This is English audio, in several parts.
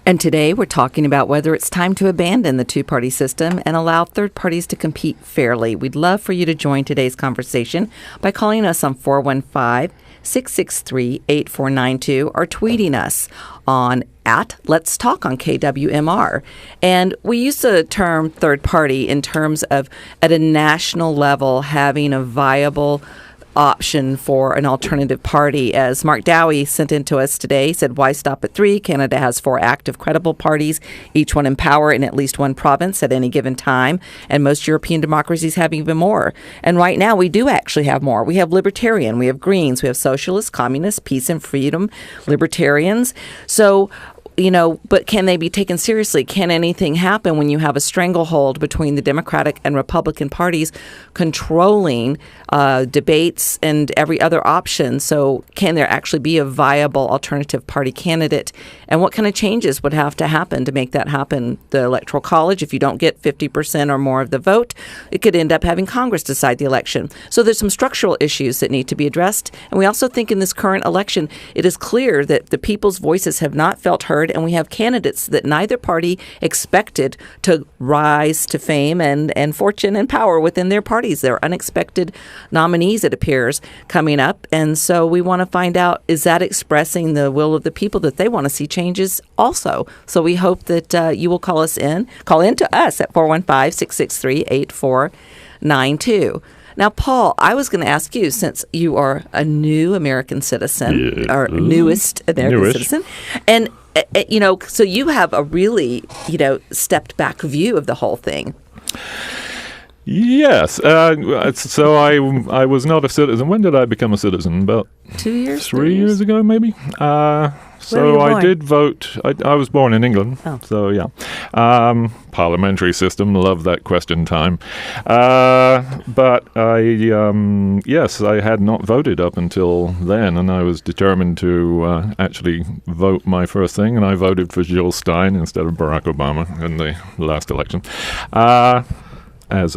And today we're talking about whether it's time to abandon the two-party system and allow third parties to compete fairly. We'd love for you to join today's conversation by calling us on 415-663-8492 or tweeting us on @Let's Talk on KWMR. And we use the term third party in terms of at a national level having a viable option for an alternative party. As Mark Dowie sent in to us today, said, why stop at 3? Canada has 4 active, credible parties, each one in power in at least one province at any given time. And most European democracies have even more. And right now, we do actually have more. We have Libertarian, we have Greens, we have Socialists, Communists, Peace and Freedom, Libertarians. So, but can they be taken seriously? Can anything happen when you have a stranglehold between the Democratic and Republican parties controlling debates and every other option? So can there actually be a viable alternative party candidate? And what kind of changes would have to happen to make that happen? The Electoral College, if you don't get 50% or more of the vote, it could end up having Congress decide the election. So there's some structural issues that need to be addressed. And we also think in this current election, it is clear that the people's voices have not felt heard. And we have candidates that neither party expected to rise to fame and fortune and power within their parties. They're unexpected nominees, it appears, coming up. And so we want to find out, is that expressing the will of the people that they want to see changes also? So we hope that you will call in to us at 415-663-8492. Now, Paul, I was going to ask you, since you are a new American citizen, or newest American citizen, and so you have a really, stepped back view of the whole thing. Yes. So I was not a citizen. When did I become a citizen? About 2 years? 3 years ago, maybe. So I did vote. I was born in England. Oh. So, yeah. Parliamentary system. Love that question time. But I had not voted up until then, and I was determined to actually vote my first thing, and I voted for Jill Stein instead of Barack Obama in the last election. As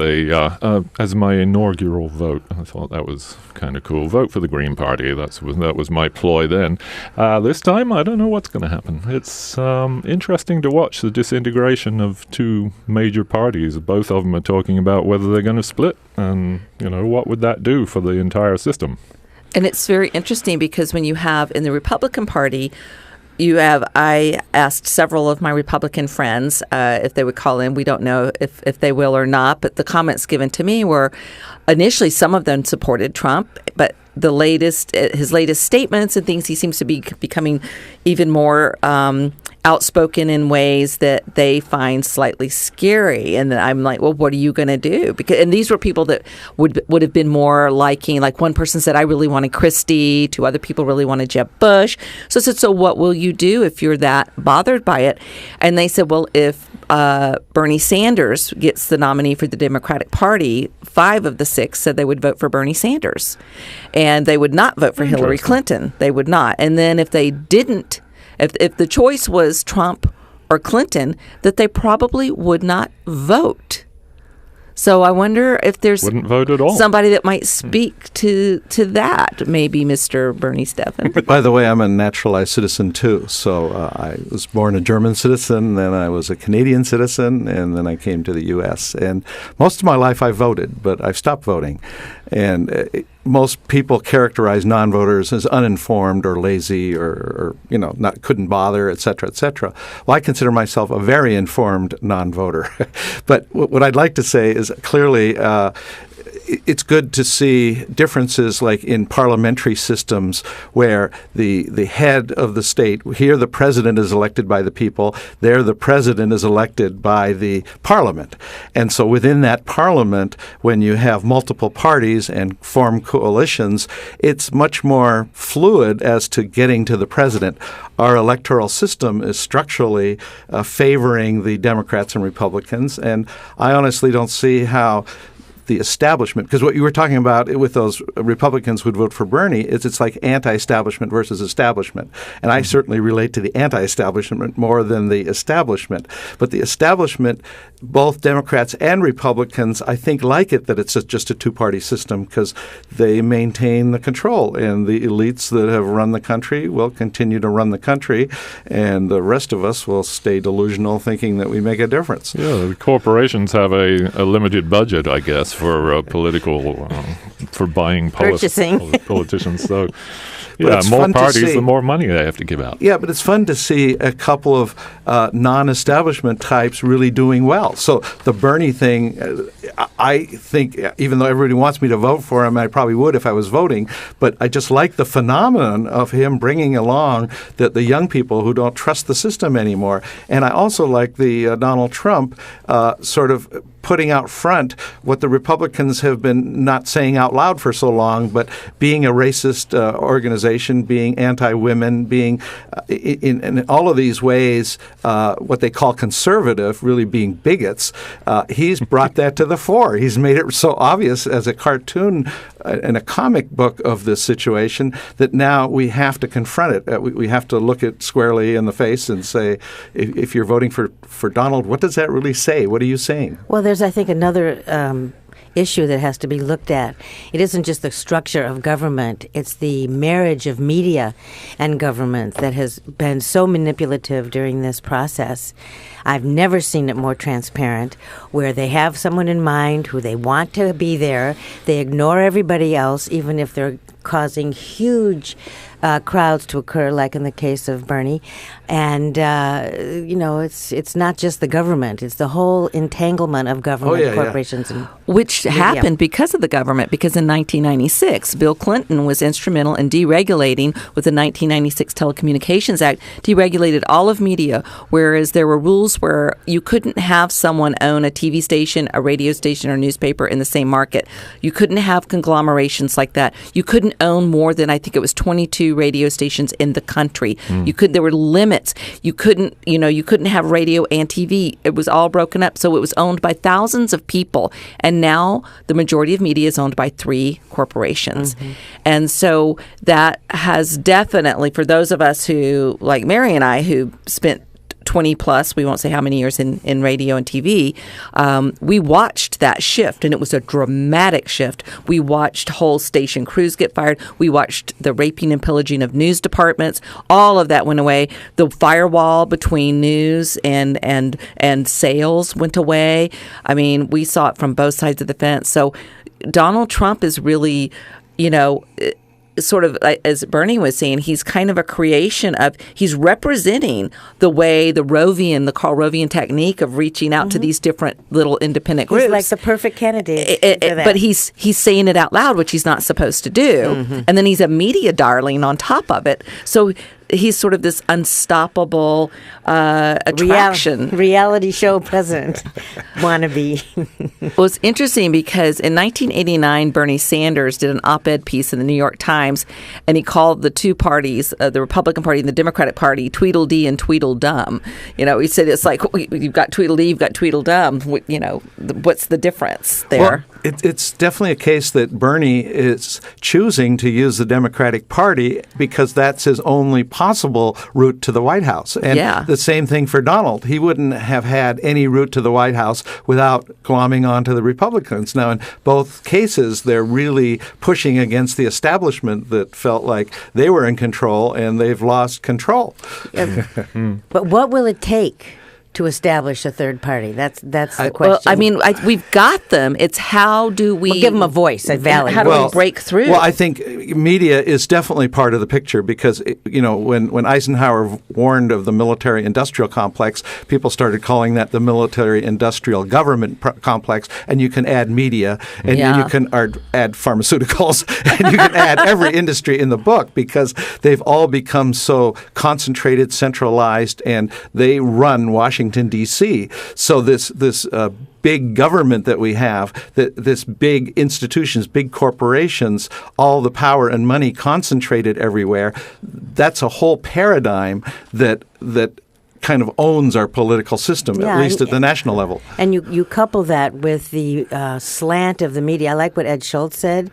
my inaugural vote. I thought that was kind of cool. Vote for the Green Party. That was my ploy then. This time, I don't know what's going to happen. It's interesting to watch the disintegration of two major parties. Both of them are talking about whether they're going to split, and what would that do for the entire system. And it's very interesting because when you have in the Republican Party, I asked several of my Republican friends if they would call in. We don't know if they will or not, but the comments given to me were initially some of them supported Trump, but his latest statements and things, he seems to be becoming even more outspoken in ways that they find slightly scary. And I'm like, well, what are you going to do? And these were people that would have been more liking, like one person said, I really wanted Christie. 2 other people really wanted Jeb Bush. So I said, so what will you do if you're that bothered by it? And they said, well, if Bernie Sanders gets the nominee for the Democratic Party, 5 of the 6 said they would vote for Bernie Sanders. And they would not vote for Hillary Clinton. They would not. And then if they didn't, if the choice was Trump or Clinton, that they probably would not vote. So I wonder if there's wouldn't vote at all. Somebody that might speak to that, maybe Mr. Bernie Stephan. By the way, I'm a naturalized citizen too. So I was born a German citizen, then I was a Canadian citizen, and then I came to the U.S. And most of my life I voted, but I've stopped voting. And most people characterize non-voters as uninformed or lazy or couldn't bother, et cetera, et cetera. Well, I consider myself a very informed non-voter. But what I'd like to say is clearly it's good to see differences like in parliamentary systems where the head of the state, here the president is elected by the people, there the president is elected by the parliament. And so within that parliament, when you have multiple parties and form coalitions, it's much more fluid as to getting to the president. Our electoral system is structurally favoring the Democrats and Republicans, and I honestly don't see how the establishment. Because what you were talking about with those Republicans who'd vote for Bernie is it's like anti-establishment versus establishment. And I certainly relate to the anti-establishment more than the establishment. But the establishment, both Democrats and Republicans, I think like it that it's just a two-party system because they maintain the control. And the elites that have run the country will continue to run the country. And the rest of us will stay delusional thinking that we make a difference. Yeah, the corporations have a limited budget, I guess, for political, for buying politicians. So, yeah, more parties, the more money they have to give out. Yeah, but it's fun to see a couple of non-establishment types really doing well. So the Bernie thing, I think, even though everybody wants me to vote for him, I probably would if I was voting, but I just like the phenomenon of him bringing along the young people who don't trust the system anymore. And I also like the Donald Trump sort of putting out front what the Republicans have been not saying out loud for so long, but being a racist organization, being anti-women, being in all of these ways what they call conservative, really being bigots. He's brought that to the fore. He's made it so obvious as a cartoon and a comic book of this situation that now we have to confront it. We have to look it squarely in the face and say, if you're voting for Donald, what does that really say? What are you saying? Well, there's, I think, another issue that has to be looked at. It isn't just the structure of government, it's the marriage of media and government that has been so manipulative during this process. I've never seen it more transparent, where they have someone in mind who they want to be there. They ignore everybody else, even if they're causing huge crowds to occur, like in the case of Bernie. And, it's not just the government. It's the whole entanglement of government, corporations. And which happened because of the government, because in 1996, Bill Clinton was instrumental in deregulating, with the 1996 Telecommunications Act, deregulated all of media, whereas there were rules where you couldn't have someone own a TV station, a radio station, or newspaper in the same market. You couldn't have conglomerations like that. You couldn't own more than, I think it was 22 radio stations in the country. There were limits. You couldn't have radio and TV. It was all broken up. So it was owned by thousands of people. And now the majority of media is owned by 3 corporations. And so that has definitely, for those of us who, like Mary and I, who spent 20 plus, we won't say how many years in radio and TV, we watched that shift, and it was a dramatic shift. We watched whole station crews get fired. We watched the raping and pillaging of news departments. All of that went away. The firewall between news and sales went away. I mean, we saw it from both sides of the fence. So Donald Trump is really, sort of, as Bernie was saying, he's kind of a creation of, he's representing the way the Carl Rovian technique of reaching out to these different little independent groups. He's like the perfect candidate for that. But he's saying it out loud, which he's not supposed to do. And then he's a media darling on top of it. So he's sort of this unstoppable attraction. Reality show president wannabe. Well, it's interesting because in 1989, Bernie Sanders did an op-ed piece in the New York Times, and he called the two parties, the Republican Party and the Democratic Party, Tweedledee and Tweedledum. He said it's like, you've got Tweedledee, you've got Tweedledum. What's the difference there? Well, it's definitely a case that Bernie is choosing to use the Democratic Party because that's his only possible route to the White House. And the same thing for Donald. He wouldn't have had any route to the White House without glomming onto the Republicans. Now, in both cases, they're really pushing against the establishment that felt like they were in control, and they've lost control. But what will it take to establish a third party? That's the question. Well, I mean, we've got them. It's how do we give them a voice, a valid. How do we break through? Well, I think media is definitely part of the picture because when Eisenhower warned of the military-industrial complex, people started calling that the military-industrial government complex, and you can add media, and you can add pharmaceuticals, and you can add every industry in the book because they've all become so concentrated, centralized, and they run Washington, D.C. So this big government that we have, this big institutions, big corporations, all the power and money concentrated everywhere, that's a whole paradigm that kind of owns our political system, at least at the national level. And you couple that with the slant of the media. I like what Ed Schultz said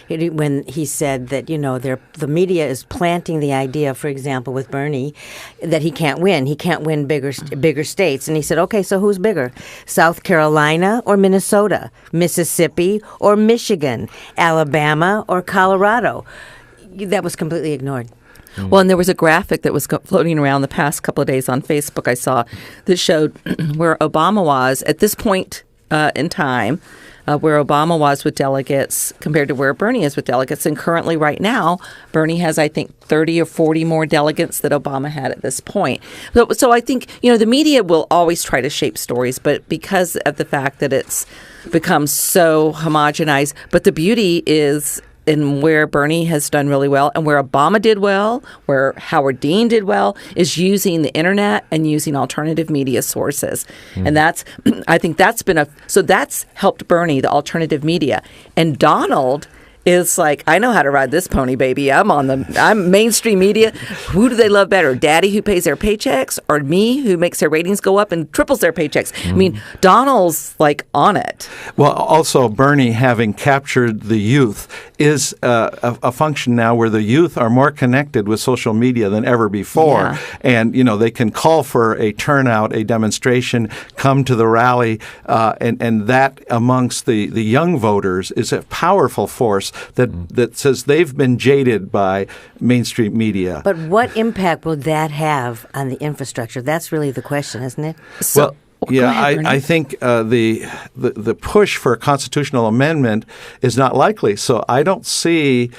when he said that, the media is planting the idea, for example, with Bernie, that he can't win. He can't win bigger states. And he said, okay, so who's bigger? South Carolina or Minnesota? Mississippi or Michigan? Alabama or Colorado? That was completely ignored. Well, and there was a graphic that was floating around the past couple of days on Facebook I saw that showed where Obama was at this point in time, where Obama was with delegates compared to where Bernie is with delegates. And currently right now, Bernie has, I think, 30 or 40 more delegates that Obama had at this point. So I think, the media will always try to shape stories, but because of the fact that it's become so homogenized. But the beauty is in where Bernie has done really well and where Obama did well, where Howard Dean did well, is using the internet and using alternative media sources. And I think that's helped Bernie, the alternative media. And Donald is like, I know how to ride this pony, baby. I'm mainstream media. Who do they love better? Daddy, who pays their paychecks, or me, who makes their ratings go up and triples their paychecks? I mean, Donald's like on it. Well, also Bernie, having captured the youth, is a function now where the youth are more connected with social media than ever before. Yeah. And, they can call for a turnout, a demonstration, come to the rally, and that amongst the young voters is a powerful force that says they've been jaded by mainstream media. But what impact will that have on the infrastructure? That's really the question, isn't it? So, I think the push for a constitutional amendment is not likely. So I don't see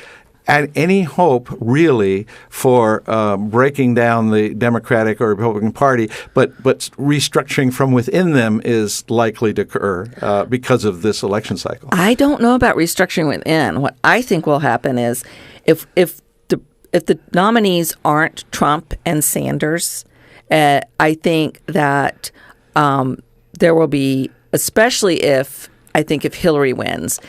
any hope really for breaking down the Democratic or Republican Party, but restructuring from within them is likely to occur because of this election cycle. I don't know about restructuring within. What I think will happen is if the nominees aren't Trump and Sanders, I think that there will be, especially if Hillary wins,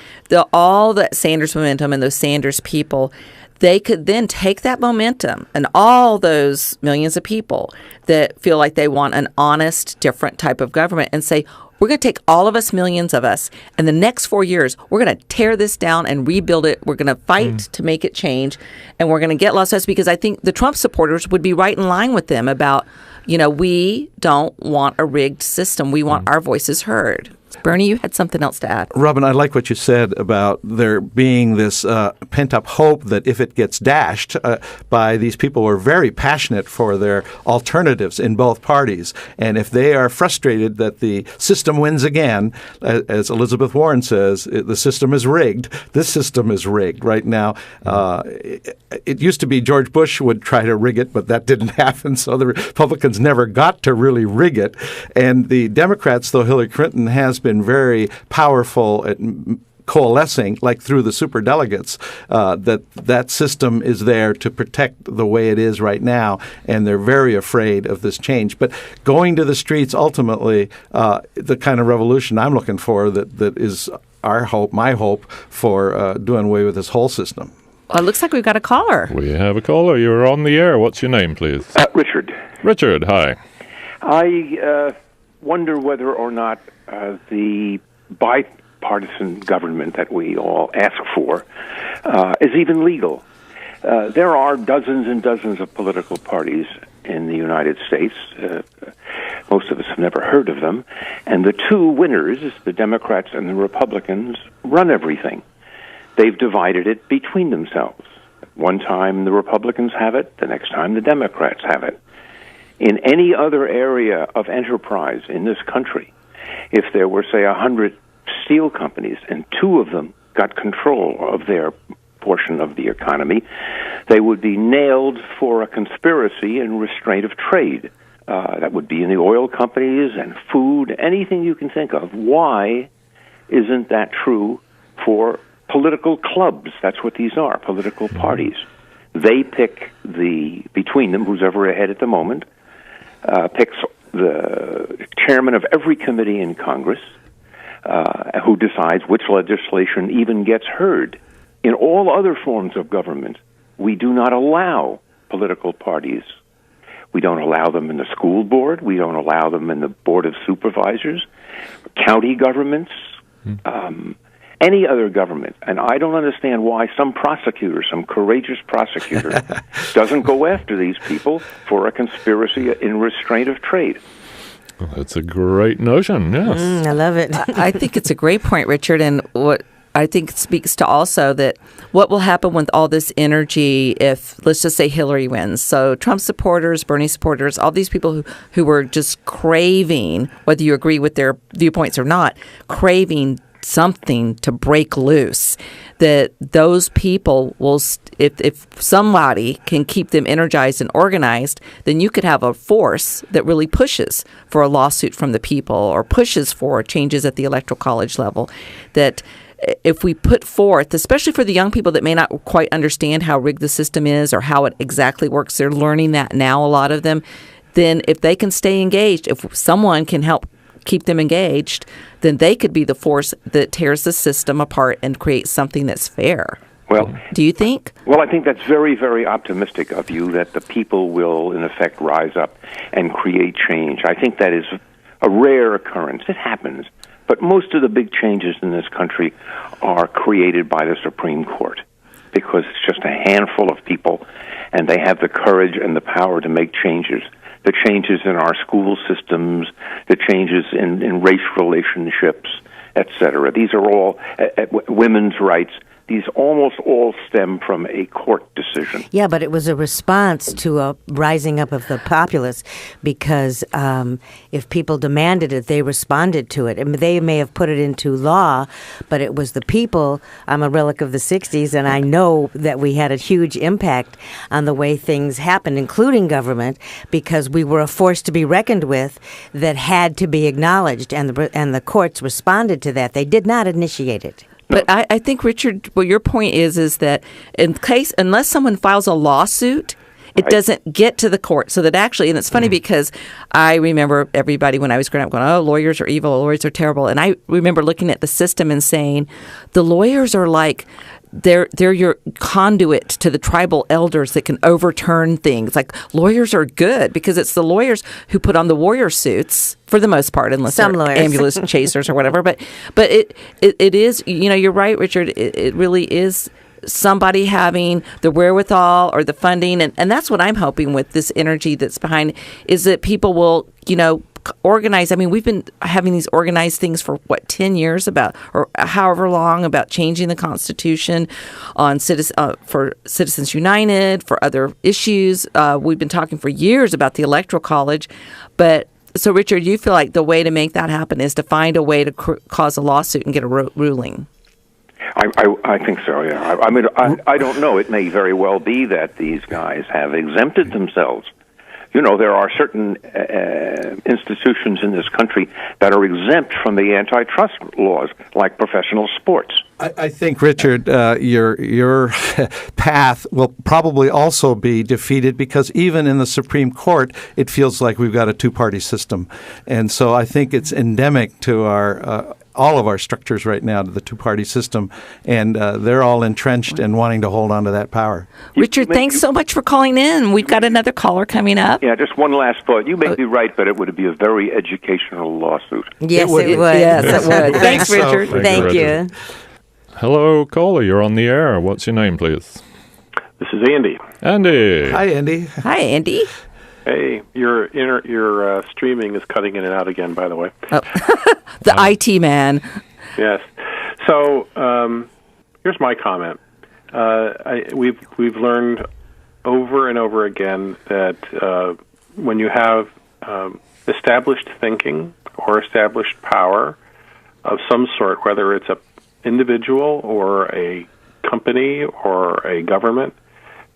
all that Sanders momentum and those Sanders people, they could then take that momentum and all those millions of people that feel like they want an honest, different type of government and say, we're going to take all of us, millions of us, and the next 4 years, we're going to tear this down and rebuild it. We're going to fight to make it change, and we're going to get lost us, because I think the Trump supporters would be right in line with them about, we don't want a rigged system. We want our voices heard. Bernie, you had something else to add. Robin, I like what you said about there being this pent-up hope that if it gets dashed by these people who are very passionate for their alternatives in both parties, and if they are frustrated that the system wins again, as Elizabeth Warren says, the system is rigged. This system is rigged right now. It used to be George Bush would try to rig it, but that didn't happen, so the Republicans never got to really rig it. And the Democrats, though Hillary Clinton has been very powerful at coalescing, like through the superdelegates, that system is there to protect the way it is right now, and they're very afraid of this change. But going to the streets, ultimately, the kind of revolution I'm looking for that is our hope, my hope, for doing away with this whole system. Well, it looks like we've got a caller. We have a caller. You're on the air. What's your name, please? Richard. Richard, hi. I wonder whether or not the bipartisan government that we all ask for is even legal. There are dozens and dozens of political parties in the United States. Most of us have never heard of them. And the two winners, the Democrats and the Republicans, run everything. They've divided it between themselves. One time the Republicans have it, the next time the Democrats have it. In any other area of enterprise in this country, if there were, say, 100 steel companies and two of them got control of their portion of the economy, they would be nailed for a conspiracy and restraint of trade. That would be in the oil companies and food, anything you can think of. Why isn't that true for political clubs? That's what these are, political parties. They pick between them, who's ever ahead at the moment, picks the chairman of every committee in Congress, who decides which legislation even gets heard. In all other forms of government, we do not allow political parties. We don't allow them in the school board. We don't allow them in the board of supervisors, county governments, any other government. And I don't understand why some prosecutor, some courageous prosecutor, doesn't go after these people for a conspiracy in restraint of trade. Well, that's a great notion, yes. I love it. I think it's a great point, Richard, and what I think it speaks to also that what will happen with all this energy if, let's just say, Hillary wins. So Trump supporters, Bernie supporters, all these people who were just craving, whether you agree with their viewpoints or not, craving something to break loose, that those people will, if somebody can keep them energized and organized, then you could have a force that really pushes for a lawsuit from the people or pushes for changes at the electoral college level. That if we put forth, especially for the young people that may not quite understand how rigged the system is or how it exactly works, they're learning that now, a lot of them, then if they can stay engaged, if someone can help keep them engaged, then they could be the force that tears the system apart and creates something that's fair. Well, do you think? Well, I think that's very, very optimistic of you, that the people will, in effect, rise up and create change. I think that is a rare occurrence. It happens. But most of the big changes in this country are created by the Supreme Court, because it's just a handful of people, and they have the courage and the power to make changes. The changes in our school systems, the changes in race relationships, etc. These are all women's rights. These almost all stem from a court decision. Yeah, but it was a response to a rising up of the populace, because if people demanded it, they responded to it. And they may have put it into law, but it was the people. I'm a relic of the 60s, and I know that we had a huge impact on the way things happened, including government, because we were a force to be reckoned with that had to be acknowledged, and the courts responded to that. They did not initiate it. But I think, Richard, what your point is that unless someone files a lawsuit, it doesn't get to the court. So that actually, and it's funny because I remember everybody when I was growing up going, oh, lawyers are evil, lawyers are terrible. And I remember looking at the system and saying, the lawyers are like, they're your conduit to the tribal elders that can overturn things. Like, lawyers are good because it's the lawyers who put on the warrior suits for the most part, unless some they're lawyers. ambulance chasers or whatever. But it is, you're right, Richard. It really is somebody having the wherewithal or the funding, and that's what I'm hoping with this energy that's behind, is that people will, organize. I mean, we've been having these organized things for 10 years about, or however long, about changing the Constitution on for Citizens United, for other issues. We've been talking for years about the Electoral College. But so, Richard, you feel like the way to make that happen is to find a way to cause a lawsuit and get a ruling. I think so, yeah. I mean, I don't know. It may very well be that these guys have exempted themselves. There are certain institutions in this country that are exempt from the antitrust laws, like professional sports. I think, Richard, your path will probably also be defeated, because even in the Supreme Court, it feels like we've got a two-party system. And so I think it's endemic to our all of our structures right now, to the two-party system, and they're all entrenched and wanting to hold on to that power. Richard, thanks so much for calling in. We've got another caller coming up. Yeah, just one last thought. You may be right, but it would be a very educational lawsuit. Yes, it would. Yes, it would. Thanks, Richard. Thank you. Hello, caller. You're on the air. What's your name, please? This is Andy. Andy. Hi, Andy. Hi, Andy. Hey, your streaming is cutting in and out again, by the way. Oh. The IT man. Yes. So here's my comment. We've learned over and over again that when you have established thinking or established power of some sort, whether it's an individual or a company or a government,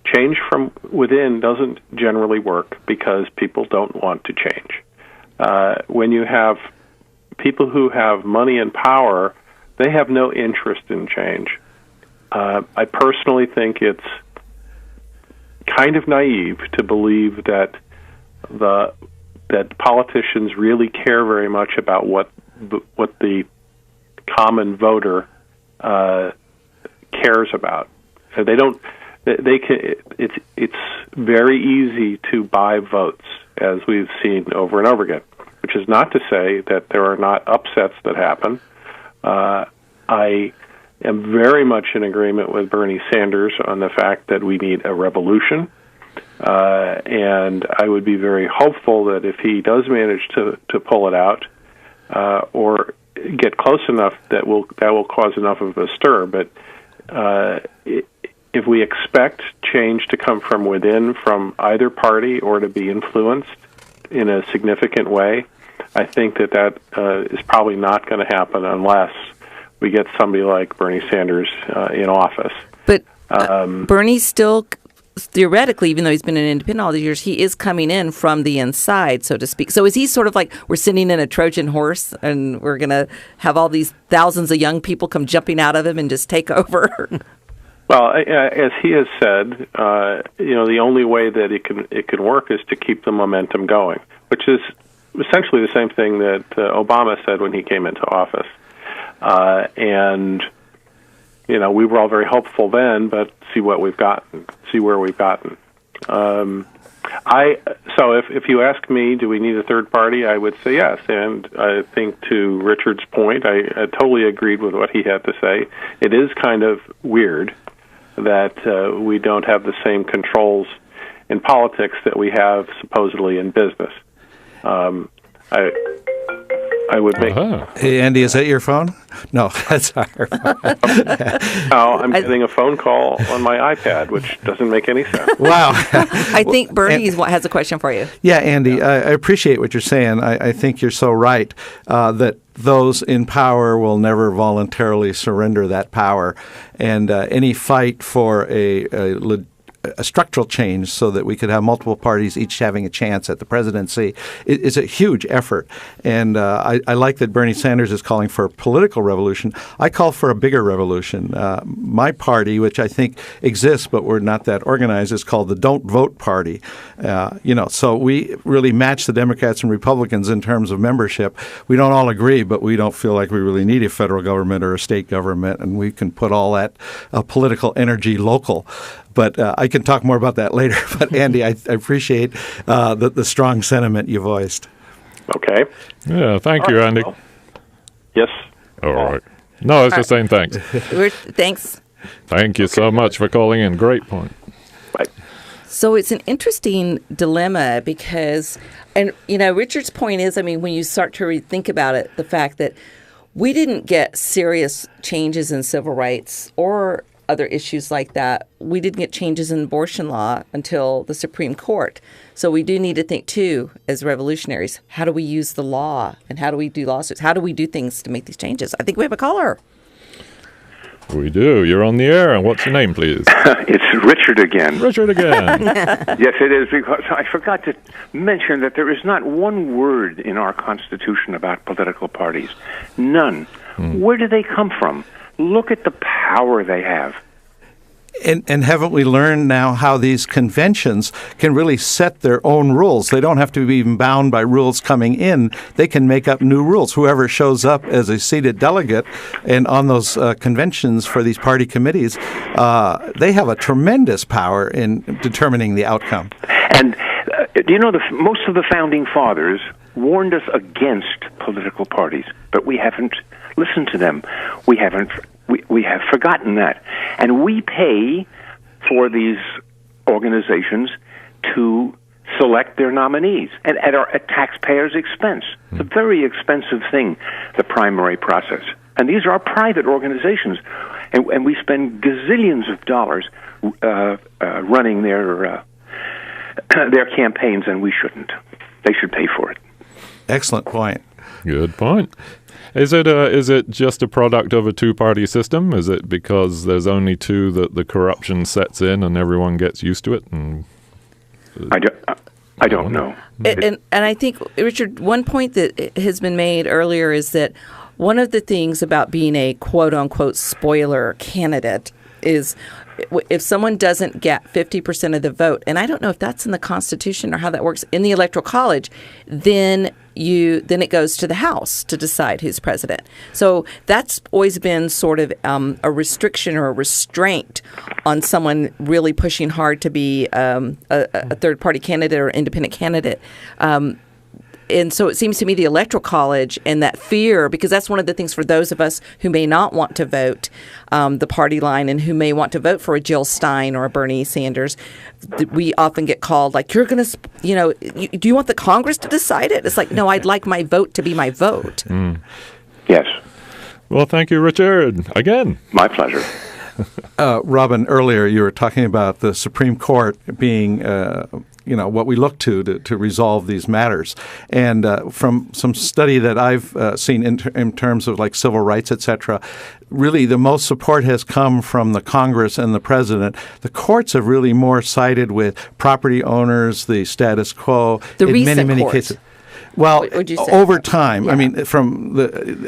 change from within doesn't generally work because people don't want to change. When you have people who have money and power, they have no interest in change. I personally think it's kind of naive to believe that politicians really care very much about what the common voter cares about. So they don't. they can. It's very easy to buy votes, as we've seen over and over again. Which is not to say that there are not upsets that happen. I am very much in agreement with Bernie Sanders on the fact that we need a revolution, and I would be very hopeful that if he does manage to pull it out or get close enough, that will cause enough of a stir. But if we expect change to come from within, from either party, or to be influenced in a significant way, I think that is probably not going to happen unless we get somebody like Bernie Sanders in office. But Bernie's still, theoretically, even though he's been an independent all these years, he is coming in from the inside, so to speak. So is he sort of like we're sitting in a Trojan horse and we're going to have all these thousands of young people come jumping out of him and just take over? Well, as he has said, the only way that it can work is to keep the momentum going, which is essentially the same thing that Obama said when he came into office. And we were all very hopeful then, but see where we've gotten. So if you ask me, do we need a third party? I would say yes. And I think to Richard's point, I totally agreed with what he had to say. It is kind of weird that we don't have the same controls in politics that we have supposedly in business. I would make. Hey, Andy, is that your phone? No, that's our phone. No, I'm getting a phone call on my iPad, which doesn't make any sense. Wow. I think Bernie has a question for you. Yeah, Andy, I appreciate what you're saying. I think you're so right that those in power will never voluntarily surrender that power. And any fight for a structural change so that we could have multiple parties each having a chance at the presidency is a huge effort. And I like that Bernie Sanders is calling for a political revolution. I call for a bigger revolution. My party, which I think exists but we're not that organized, is called the Don't Vote Party. So we really match the Democrats and Republicans in terms of membership. We don't all agree, but we don't feel like we really need a federal government or a state government, and we can put all that political energy local. But I can talk more about that later. But, Andy, I appreciate the strong sentiment you voiced. Okay. Yeah, thank you, Andy. Well, yes. All right. No, I was just saying thanks. Thanks. Thank you so much for calling in. Great point. Right. So it's an interesting dilemma because, and Richard's point is, when you start to think about it, the fact that we didn't get serious changes in civil rights or other issues like that. We didn't get changes in abortion law until the Supreme Court. So we do need to think, too, as revolutionaries, how do we use the law and how do we do lawsuits? How do we do things to make these changes? I think we have a caller. We do. You're on the air. And what's your name, please? It's Richard again. Richard again. Yes, it is, because I forgot to mention that there is not one word in our Constitution about political parties. None. Where do they come from? Look at the power they have. And haven't we learned now how these conventions can really set their own rules? They don't have to be even bound by rules coming in. They can make up new rules. Whoever shows up as a seated delegate and on those conventions for these party committees, they have a tremendous power in determining the outcome. And do you know, most of the founding fathers warned us against political parties, but we haven't listened to them. We have forgotten that. And we pay for these organizations to select their nominees and at taxpayers' expense. It's a very expensive thing, the primary process. And these are private organizations, and we spend gazillions of dollars running their campaigns, and we shouldn't. They should pay for it. Excellent point. Good point. Is it just a product of a two-party system? Is it because there's only two that the corruption sets in and everyone gets used to it? And I don't know. And I think, Richard, one point that has been made earlier is that one of the things about being a quote-unquote spoiler candidate is if someone doesn't get 50% of the vote, and I don't know if that's in the Constitution or how that works in the Electoral College, then it goes to the House to decide who's president. So that's always been sort of a restriction or a restraint on someone really pushing hard to be a third-party candidate or independent candidate. And so it seems to me the Electoral College and that fear, because that's one of the things for those of us who may not want to vote the party line and who may want to vote for a Jill Stein or a Bernie Sanders, we often get called like, you're going to, do you want the Congress to decide it? It's like, no, I'd like my vote to be my vote. Yes. Well, thank you, Richard. Again. My pleasure. Robin, earlier you were talking about the Supreme Court being what we look to resolve these matters. And from some study that I've seen in terms of like civil rights, et cetera, really the most support has come from the Congress and the president. The courts have really more sided with property owners, the status quo. The in recent many courts. cases. Well, over time, Yeah. I mean,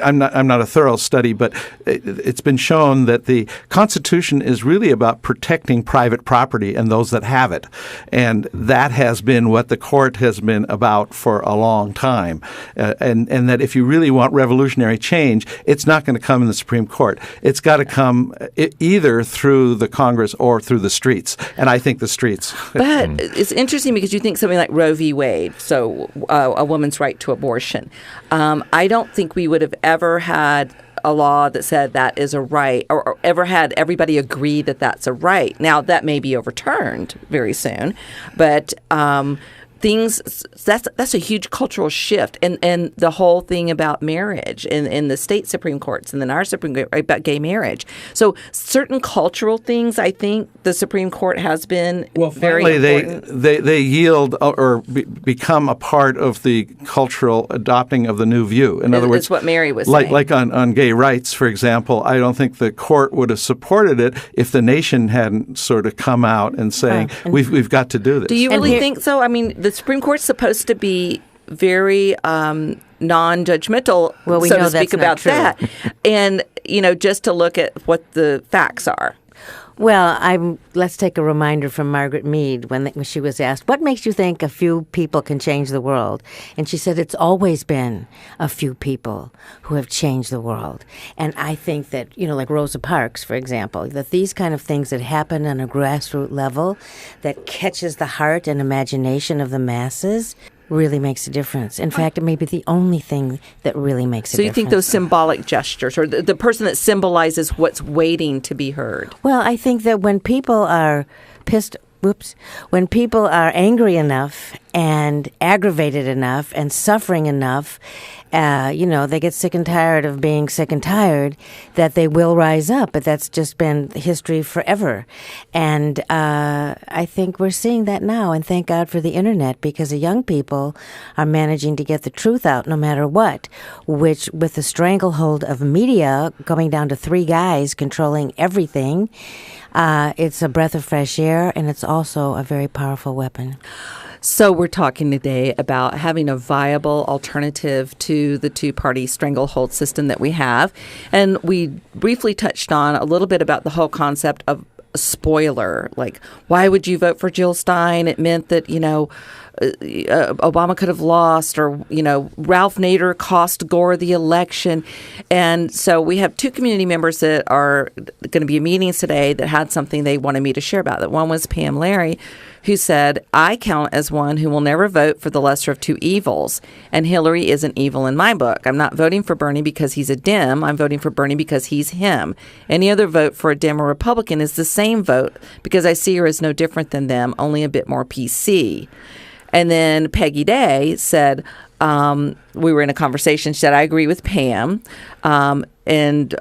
I'm not a thorough study, but it's been shown that the Constitution is really about protecting private property and those that have it, and that has been what the court has been about for a long time, and that if you really want revolutionary change, it's not going to come in the Supreme Court. It's got to come either through the Congress or through the streets, and I think the streets. But it's interesting because you think something like Roe v. Wade, so a woman's right to abortion. I don't think we would have ever had a law that said that is a right, or ever had everybody agree that that's a right. Now, that may be overturned very soon, but that's a huge cultural shift, and the whole thing about marriage in the state Supreme Courts and then our Supreme Court about gay marriage. So certain cultural things, I think the Supreme Court has been very important. They yield or become a part of the cultural adopting of the new view. In other words, it's what Mary was saying. Like on gay rights, for example, I don't think the court would have supported it if the nation hadn't sort of come out and saying we've got to do this. Do you really think so? I mean, the Supreme Court's supposed to be very non-judgmental, so to speak, about that, and just to look at what the facts are. Well, let's take a reminder from Margaret Mead when she was asked, what makes you think a few people can change the world? And she said, it's always been a few people who have changed the world. And I think that, like Rosa Parks, for example, that these kind of things that happen on a grassroots level that catches the heart and imagination of the masses really makes a difference. In fact, it may be the only thing that really makes a difference. So you think those symbolic gestures, or the person that symbolizes what's waiting to be heard? Well, I think that when people are when people are angry enough and aggravated enough and suffering enough, they get sick and tired of being sick and tired, that they will rise up. But that's just been history forever. And I think we're seeing that now. And thank God for the internet, because the young people are managing to get the truth out no matter what, which with the stranglehold of media going down to 3 guys controlling everything, it's a breath of fresh air, and it's also a very powerful weapon. So we're talking today about having a viable alternative to the two-party stranglehold system that we have. And we briefly touched on a little bit about the whole concept of a spoiler. Like, why would you vote for Jill Stein? It meant that, Obama could have lost, or, Ralph Nader cost Gore the election. And so we have 2 community members that are going to be in meetings today that had something they wanted me to share about. That one was Pam Larry, who said, I count as one who will never vote for the lesser of 2 evils. And Hillary isn't evil in my book. I'm not voting for Bernie because he's a Dem. I'm voting for Bernie because he's him. Any other vote for a Dem or Republican is the same vote because I see her as no different than them, only a bit more PC. And then Peggy Day said, we were in a conversation. She said, I agree with Pam, and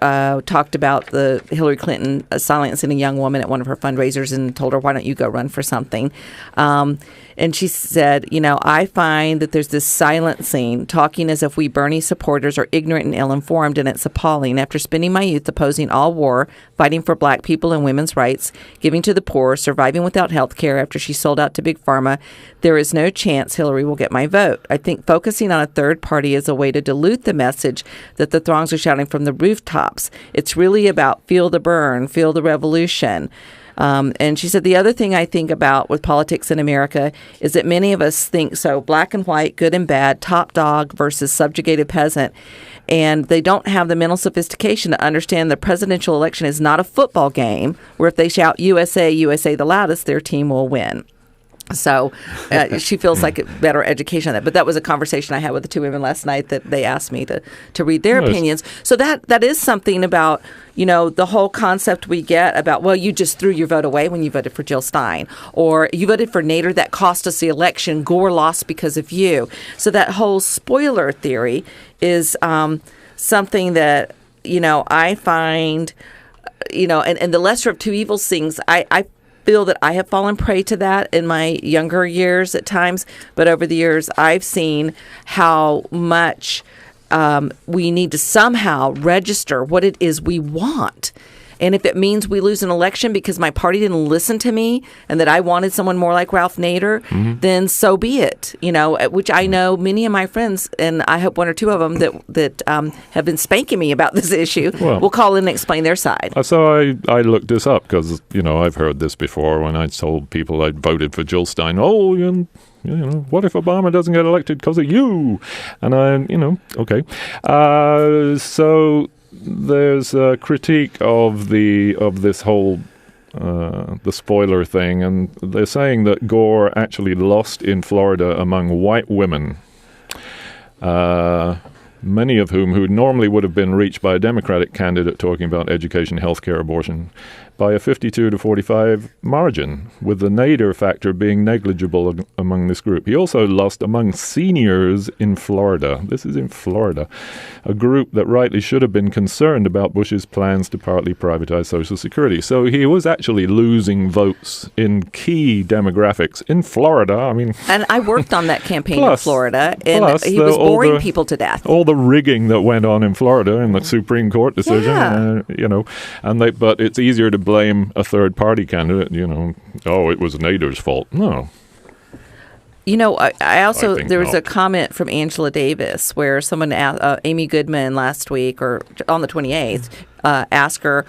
talked about the Hillary Clinton silencing a young woman at one of her fundraisers and told her, why don't you go run for something? And she said, I find that there's this silencing, talking as if we Bernie supporters are ignorant and ill-informed, and it's appalling. After spending my youth opposing all war, fighting for black people and women's rights, giving to the poor, surviving without health care after she sold out to Big Pharma, there is no chance Hillary will get my vote. I think focusing on a third party is a way to dilute the message that the throngs are shouting from the rooftops. It's really about feel the burn, feel the revolution. And she said, the other thing I think about with politics in America is that many of us think so black and white, good and bad, top dog versus subjugated peasant. And they don't have the mental sophistication to understand the presidential election is not a football game where if they shout USA, USA the loudest, their team will win. So she feels like a better education on that. But that was a conversation I had with the two women last night that they asked me to read their opinions. So that is something about, the whole concept we get about, well, you just threw your vote away when you voted for Jill Stein. Or you voted for Nader, that cost us the election. Gore lost because of you. So that whole spoiler theory is something that, I find, and the lesser of two evils things, I feel that I have fallen prey to that in my younger years at times, but over the years I've seen how much we need to somehow register what it is we want. And if it means we lose an election because my party didn't listen to me and that I wanted someone more like Ralph Nader, then so be it. Which I know many of my friends, and I hope one or two of them that have been spanking me about this issue, will call in and explain their side. So I looked this up because, I've heard this before when I told people I'd voted for Jill Stein. Oh, what if Obama doesn't get elected because of you? And okay. So there's a critique of this whole the spoiler thing, and they're saying that Gore actually lost in Florida among white women, many of who normally would have been reached by a Democratic candidate talking about education, healthcare, abortion, by a 52 to 45 margin, with the Nader factor being negligible among this group. He also lost among seniors in Florida. This is in Florida, a group that rightly should have been concerned about Bush's plans to partly privatize Social Security. So he was actually losing votes in key demographics in Florida. And I worked on that campaign in Florida, and he was boring people to death. All the rigging that went on in Florida in the Supreme Court decision, but it's easier to blame a third-party candidate, it was Nader's fault. No. I also, there was a comment from Angela Davis where someone asked, Amy Goodman last week, or on the 28th, asked her,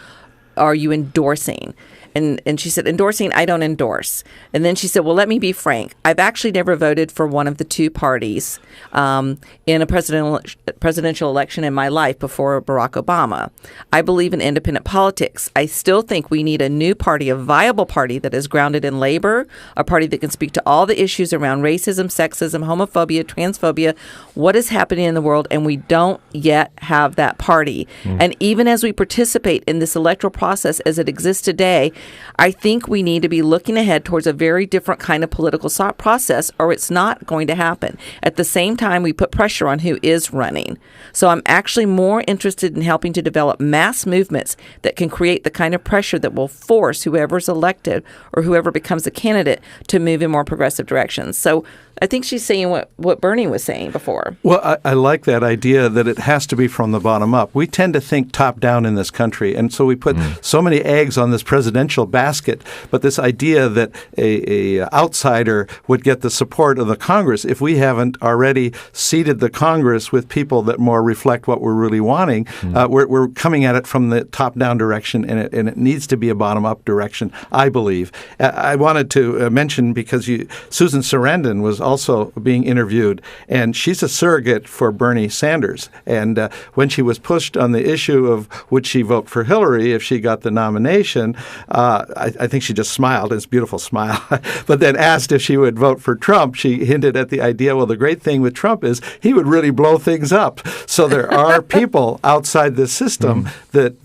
are you endorsing? And she said, endorsing, I don't endorse. And then she said, well, let me be frank. I've actually never voted for one of the two parties in a presidential election in my life before Barack Obama. I believe in independent politics. I still think we need a new party, a viable party that is grounded in labor, a party that can speak to all the issues around racism, sexism, homophobia, transphobia, what is happening in the world, and we don't yet have that party. And even as we participate in this electoral process as it exists today, I think we need to be looking ahead towards a very different kind of political process, or it's not going to happen. At the same time, we put pressure on who is running. So I'm actually more interested in helping to develop mass movements that can create the kind of pressure that will force whoever's elected or whoever becomes a candidate to move in more progressive directions. So I think she's saying what Bernie was saying before. Well, I like that idea that it has to be from the bottom up. We tend to think top down in this country, and so we put so many eggs on this presidential basket. But this idea that a outsider would get the support of the Congress, if we haven't already seated the Congress with people that more reflect what we're really wanting, we're coming at it from the top down direction, and it needs to be a bottom up direction, I believe. I wanted to mention, because Susan Sarandon was also being interviewed, and she's a surrogate for Bernie Sanders. And when she was pushed on the issue of would she vote for Hillary if she got the nomination, I think she just smiled. It's a beautiful smile. But then asked if she would vote for Trump, she hinted at the idea, well, the great thing with Trump is he would really blow things up. So there are people outside the system that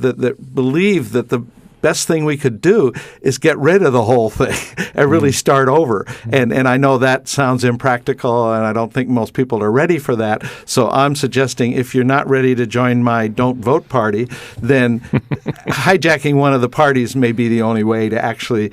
believe that the best thing we could do is get rid of the whole thing and really start over. And I know that sounds impractical, and I don't think most people are ready for that. So I'm suggesting if you're not ready to join my don't vote party, then hijacking one of the parties may be the only way to actually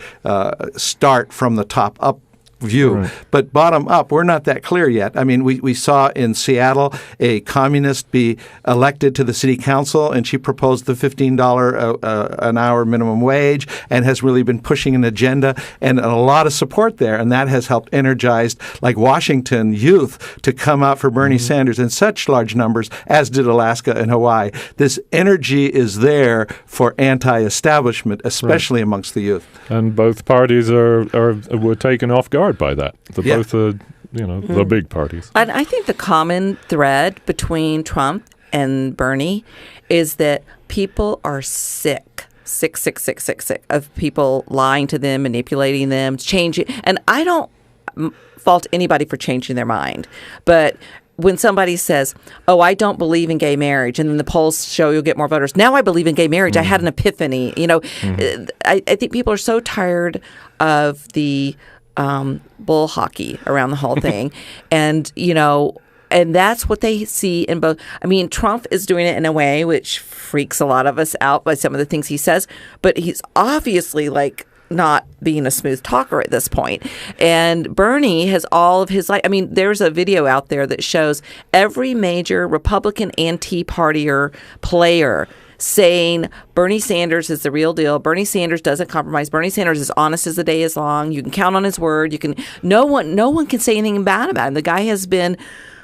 start from the top up view. Right. But bottom up, we're not that clear yet. I mean, we saw in Seattle a communist be elected to the city council, and she proposed the $15 an hour minimum wage and has really been pushing an agenda and a lot of support there. And that has helped energize, like Washington youth, to come out for Bernie Sanders in such large numbers, as did Alaska and Hawaii. This energy is there for anti-establishment, especially amongst the youth. And both parties were taken off guard by that. Both the big parties. And I think the common thread between Trump and Bernie is that people are sick of people lying to them, manipulating them, changing. And I don't fault anybody for changing their mind. But when somebody says, "Oh, I don't believe in gay marriage," and then the polls show you'll get more voters. Now I believe in gay marriage. I had an epiphany. I think people are so tired of the bull hockey around the whole thing, and that's what they see in both. I mean, Trump is doing it in a way which freaks a lot of us out by some of the things he says, but he's obviously not being a smooth talker at this point. And Bernie has all of his there's a video out there that shows every major Republican and Tea Partier player saying Bernie Sanders is the real deal. Bernie Sanders doesn't compromise. Bernie Sanders is honest as the day is long. You can count on his word. No one can say anything bad about him. The guy has been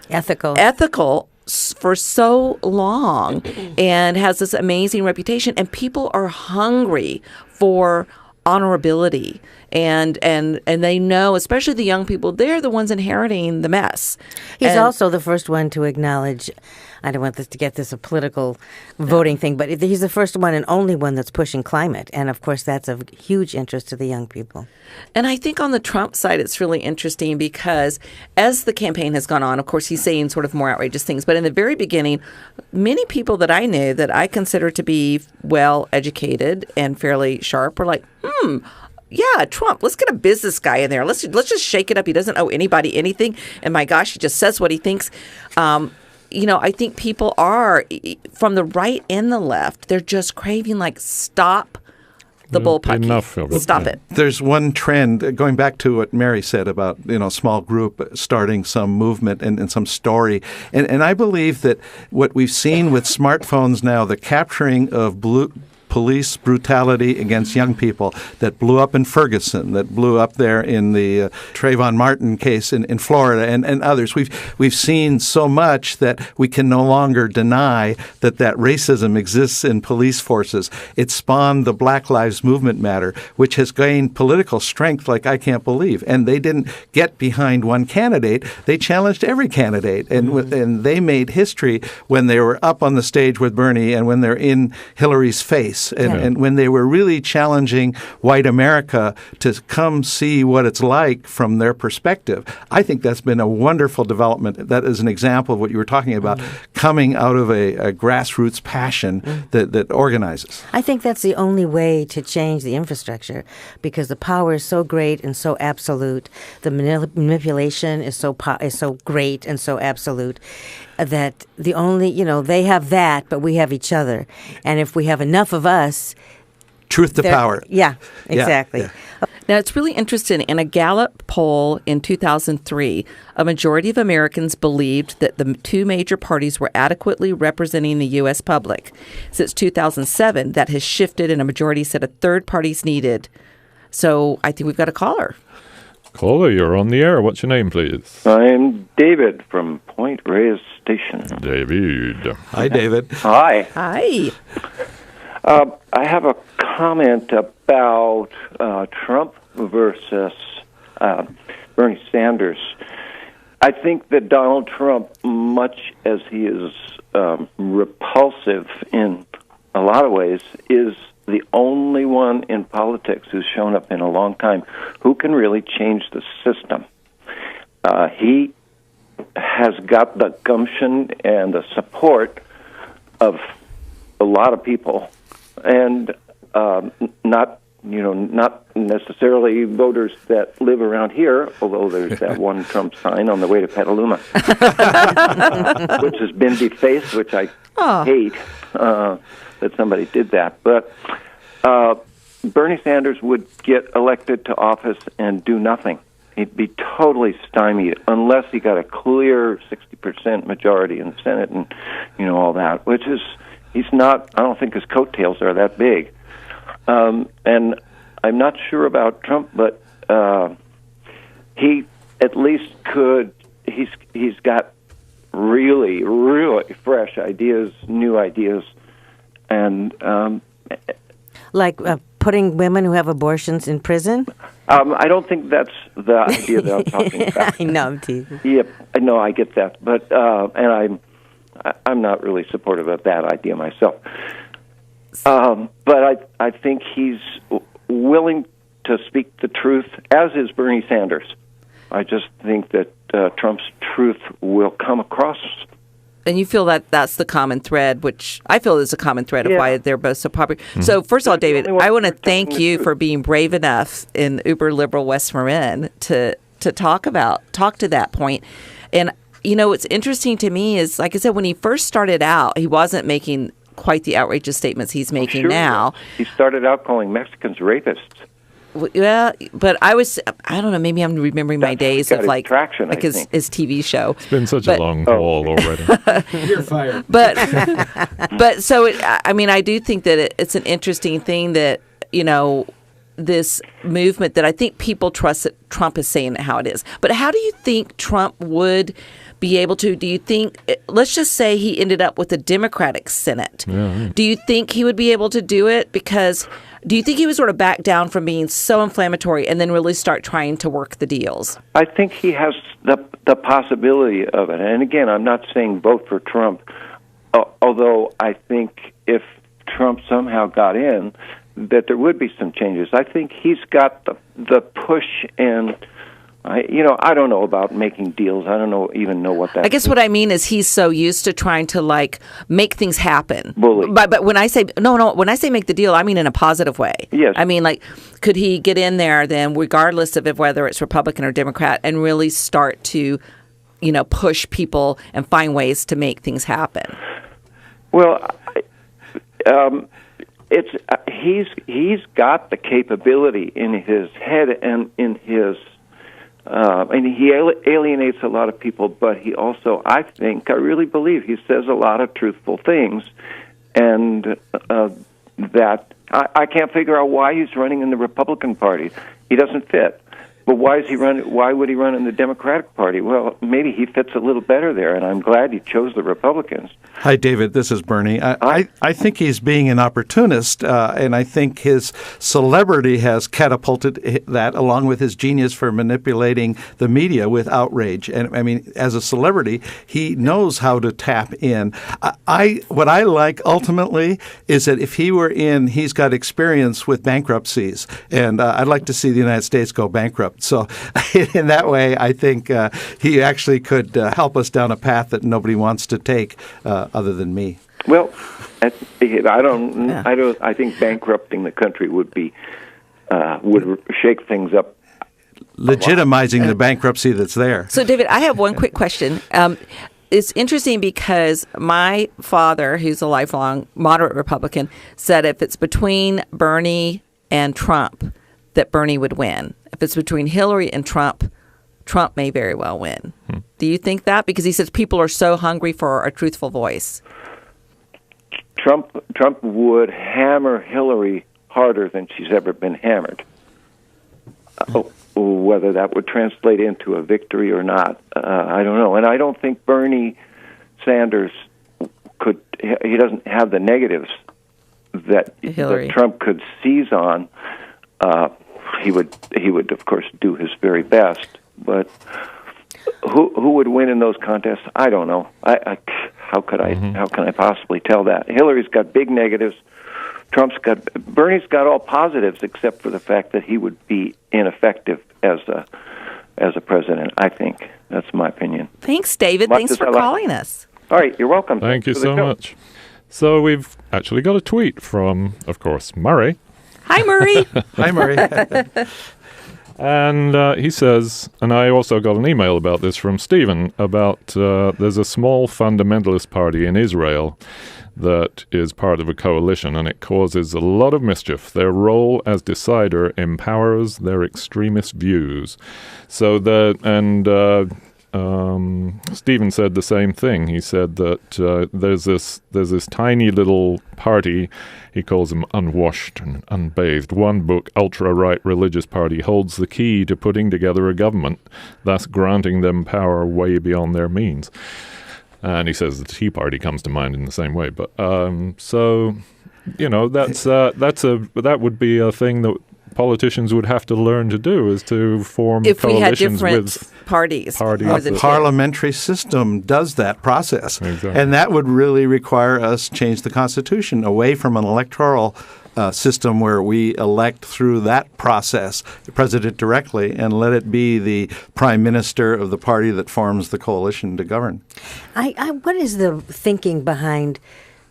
ethical for so long and has this amazing reputation, and people are hungry for honorability, and they know, especially the young people, they're the ones inheriting the mess. He's also the first one to acknowledge, I don't want this to get this a political voting thing, but he's the first one and only one that's pushing climate. And of course, that's of huge interest to the young people. And I think on the Trump side, it's really interesting because as the campaign has gone on, of course, he's saying sort of more outrageous things. But in the very beginning, many people that I knew that I consider to be well educated and fairly sharp were like, yeah, Trump, let's get a business guy in there. Let's just shake it up. He doesn't owe anybody anything. And my gosh, he just says what he thinks. I think people are, from the right and the left, they're just craving stop the bullpucky. Enough of it. Stop it. There's one trend, going back to what Mary said about, small group starting some movement and some story. And I believe that what we've seen with smartphones now, the capturing of police brutality against young people that blew up in Ferguson, that blew up there in the Trayvon Martin case in Florida, and others. We've seen so much that we can no longer deny that racism exists in police forces. It spawned the Black Lives Movement matter, which has gained political strength like I can't believe. And they didn't get behind one candidate. They challenged every candidate. And they made history when they were up on the stage with Bernie and when they're in Hillary's face. And when they were really challenging white America to come see what it's like from their perspective. I think that's been a wonderful development. That is an example of what you were talking about, coming out of a grassroots passion that organizes. I think that's the only way to change the infrastructure, because the power is so great and so absolute. The manipulation is so great and so absolute. That the only, they have that, but we have each other. And if we have enough of us... Truth to power. Yeah, exactly. Yeah. Now, it's really interesting. In a Gallup poll in 2003, a majority of Americans believed that the two major parties were adequately representing the U.S. public. Since 2007, that has shifted, and a majority said a third party's needed. So I think we've got a caller. Caller, you're on the air. What's your name, please? I'm David from Point Reyes Station. David. Hi, David. Hi. Hi. I have a comment about Trump versus Bernie Sanders. I think that Donald Trump, much as he is repulsive in a lot of ways, is the only one in politics who's shown up in a long time who can really change the system. He has got the gumption and the support of a lot of people, and not necessarily voters that live around here, although there's that one Trump sign on the way to Petaluma, which has been defaced, which I hate that somebody did that. But Bernie Sanders would get elected to office and do nothing. He'd be totally stymied unless he got a clear 60% majority in the Senate and, all that, which is, he's not, I don't think his coattails are that big. And I'm not sure about Trump, but he at least could, he's got really, really fresh ideas, new ideas, and like putting women who have abortions in prison? I don't think that's the idea that I'm talking about. I know, I'm teasing. Yep, no, I get that, but and I'm not really supportive of that idea myself. But I think he's willing to speak the truth, as is Bernie Sanders. I just think that Trump's truth will come across. And you feel that that's the common thread, which I feel is a common thread of why they're both so popular. Mm-hmm. So first of all, David, I want to thank you for being brave enough in uber liberal West Marin to talk to that point. And, what's interesting to me is, like I said, when he first started out, he wasn't making quite the outrageous statements he's making now. He started out calling Mexicans rapists. Yeah, but I don't know, maybe I'm remembering my days of like his TV show. It's been such a long haul already. You're fired. But so, I do think that it's an interesting thing that, this movement that I think people trust that Trump is saying it how it is. But how do you think Trump would be able to, do you think, let's just say he ended up with a Democratic Senate. Yeah. Do you think he would be able to do it? Because do you think he would sort of back down from being so inflammatory and then really start trying to work the deals? I think he has the possibility of it. And again, I'm not saying vote for Trump, although I think if Trump somehow got in, that there would be some changes. I think he's got the push, and I don't know about making deals. I don't even know what that. I guess what I mean is he's so used to trying to make things happen. Bully. But when I say when I say make the deal, I mean in a positive way. Yes. I mean, could he get in there then, regardless of whether it's Republican or Democrat, and really start to, push people and find ways to make things happen? Well, he's got the capability in his head and in his. And he alienates a lot of people, but he also, I really believe he says a lot of truthful things, and that I can't figure out why he's running in the Republican Party. He doesn't fit. But why would he run in the Democratic Party? Well, maybe he fits a little better there, and I'm glad he chose the Republicans. Hi, David. This is Bernie. I think he's being an opportunist, and I think his celebrity has catapulted that, along with his genius for manipulating the media with outrage. And I mean, as a celebrity, he knows how to tap in. What I like ultimately is that if he were in, he's got experience with bankruptcies, and I'd like to see the United States go bankrupt. So in that way, I think he actually could help us down a path that nobody wants to take other than me. Well, I think bankrupting the country would shake things up. Legitimizing the bankruptcy that's there. So, David, I have one quick question. It's interesting because my father, who's a lifelong moderate Republican, said if it's between Bernie and Trump, that Bernie would win. If it's between Hillary and Trump, Trump may very well win. Do you think that? Because he says people are so hungry for a truthful voice. Trump would hammer Hillary harder than she's ever been hammered. Whether that would translate into a victory or not, I don't know. And I don't think Bernie Sanders he doesn't have the negatives that Trump could seize on. He would of course do his very best, but who would win in those contests? I don't know. How can I possibly tell that? Hillary's got big negatives. Bernie's got all positives except for the fact that he would be ineffective as a president. I think that's my opinion. Thanks, David. Thanks for calling us. All right, you're welcome. Thank you so much. So we've actually got a tweet from, of course, Murray. Hi, Murray. Hi, Murray. And he says, and I also got an email about this from Stephen, about there's a small fundamentalist party in Israel that is part of a coalition, and it causes a lot of mischief. Their role as decider empowers their extremist views. So Stephen said the same thing. He said that there's this tiny little party. He calls them unwashed and unbathed. One book, ultra-right religious party, holds the key to putting together a government, thus granting them power way beyond their means. And he says the Tea Party comes to mind in the same way. But so, you know, that would be a thing that politicians would have to learn to do, is to form if coalitions we had different with parties. A parliamentary system does that process. Exactly. And that would really require us to change the Constitution away from an electoral system where we elect through that process the president directly, and let it be the prime minister of the party that forms the coalition to govern. What is the thinking behind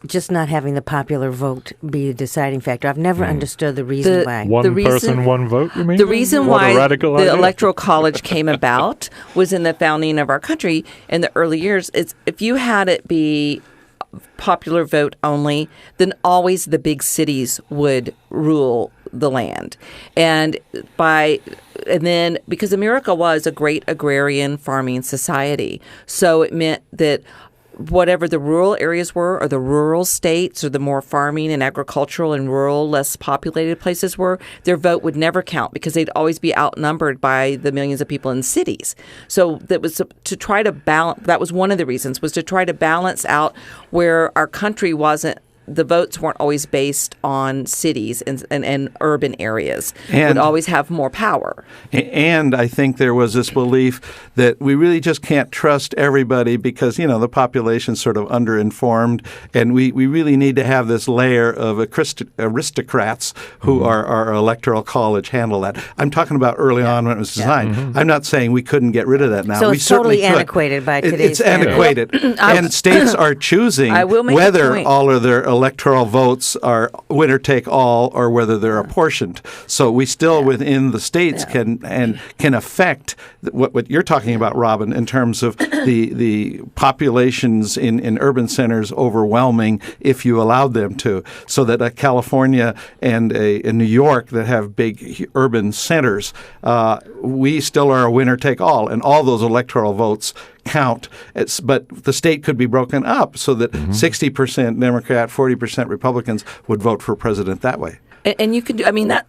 just not having the popular vote be a deciding factor? I've never understood the reason why. One person, one vote, you mean? The reason What why a radical the idea. Electoral College came about was in the founding of our country in the early years. It's if you had it be popular vote only, then always the big cities would rule the land. And then because America was a great agrarian farming society, so it meant that whatever the rural areas were, or the rural states, or the more farming and agricultural and rural, less populated places were, their vote would never count because they'd always be outnumbered by the millions of people in cities. So that was to try to balance. That was one of the reasons, was to try to balance out where our country wasn't. The votes weren't always based on cities and urban areas. And would always have more power. And I think there was this belief that we really just can't trust everybody because, you know, the population's sort of underinformed, and we really need to have this layer of aristocrats who are our electoral college handle that. I'm talking about early on when it was designed. I'm not saying we couldn't get rid of that now. So we it's totally certainly could. antiquated by today's It's antiquated. And states are choosing whether all of their electoral votes are winner take all or whether they're apportioned. So we still within the states can affect what you're talking about, Robin, in terms of the populations in urban centers overwhelming if you allowed them to. So that a California and a New York that have big urban centers, we still are a winner take all, and all those electoral votes count. But the state could be broken up so that 60% Democrat, 40% Republicans would vote for president that way. And you can do, I mean, that,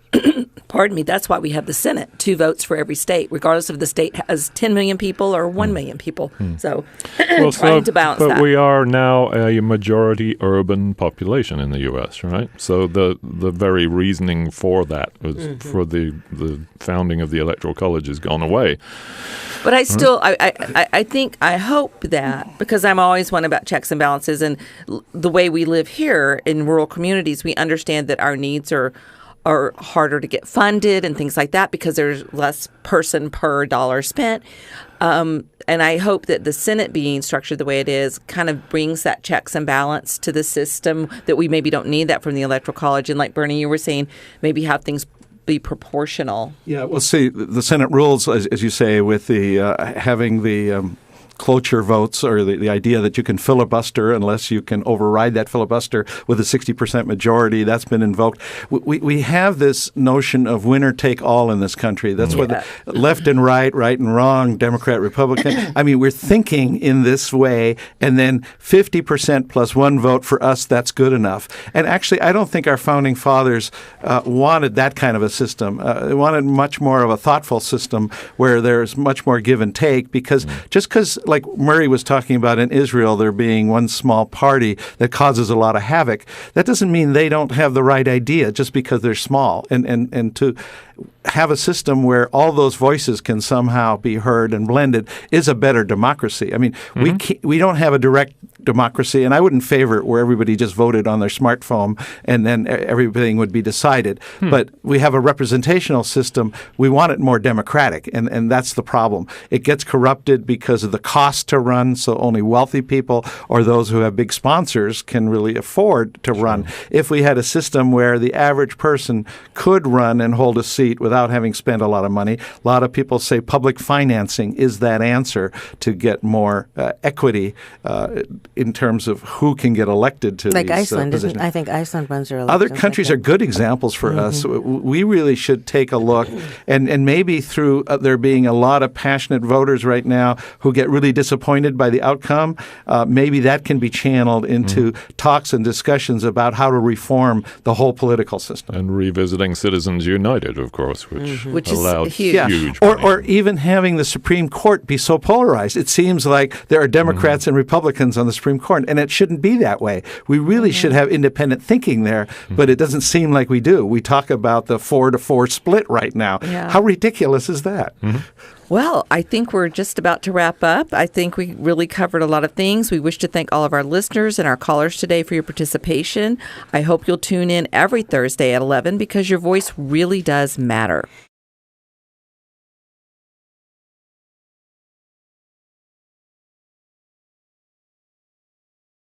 pardon me, that's why we have the Senate, 2 votes for every state, regardless if the state has 10 million people or 1 million people. So trying to balance that. But we are now a majority urban population in the U.S., right? So the very reasoning for that was for the founding of the Electoral College has gone away. But I still, I hope that, because I'm always one about checks and balances, and the way we live here in rural communities, we understand that our needs are harder to get funded and things like that because there's less person per dollar spent. And I hope that the Senate being structured the way it is kind of brings that checks and balance to the system, that we maybe don't need that from the Electoral College. And like Bernie, you were saying, maybe have things be proportional. Yeah, well, see, the Senate rules, as you say, with the having the cloture votes, or the idea that you can filibuster unless you can override that filibuster with a 60% majority, that's been invoked. We have this notion of winner take all in this country. That's what the left and right and wrong, Democrat, Republican. I mean, we're thinking in this way, and then 50% plus 1 vote for us, that's good enough. And actually, I don't think our founding fathers wanted that kind of a system. They wanted much more of a thoughtful system where there's much more give and take, because just because, like Murray was talking about in Israel, there being one small party that causes a lot of havoc, that doesn't mean they don't have the right idea just because they're small. And to have a system where all those voices can somehow be heard and blended is a better democracy. I mean, we don't have a direct democracy, and I wouldn't favor it where everybody just voted on their smartphone and then everything would be decided. But we have a representational system. We want it more democratic, and that's the problem. It gets corrupted because of the cost to run, so only wealthy people or those who have big sponsors can really afford to run. If we had a system where the average person could run and hold a seat without having spent a lot of money, a lot of people say public financing is that answer to get more equity in terms of who can get elected to like these Iceland, positions. I think Iceland runs their elections. Other countries are good examples for us. We really should take a look, and maybe through there being a lot of passionate voters right now who get really disappointed by the outcome, maybe that can be channeled into talks and discussions about how to reform the whole political system. And revisiting Citizens United, of course, which allowed is huge. huge Or even having the Supreme Court be so polarized. It seems like there are Democrats and Republicans on the Supreme Court, and it shouldn't be that way. We really should have independent thinking there, but it doesn't seem like we do. We talk about the 4-to-4 split right now. Yeah. How ridiculous is that? Well, I think we're just about to wrap up. I think we really covered a lot of things. We wish to thank all of our listeners and our callers today for your participation. I hope you'll tune in every Thursday at 11 because your voice really does matter.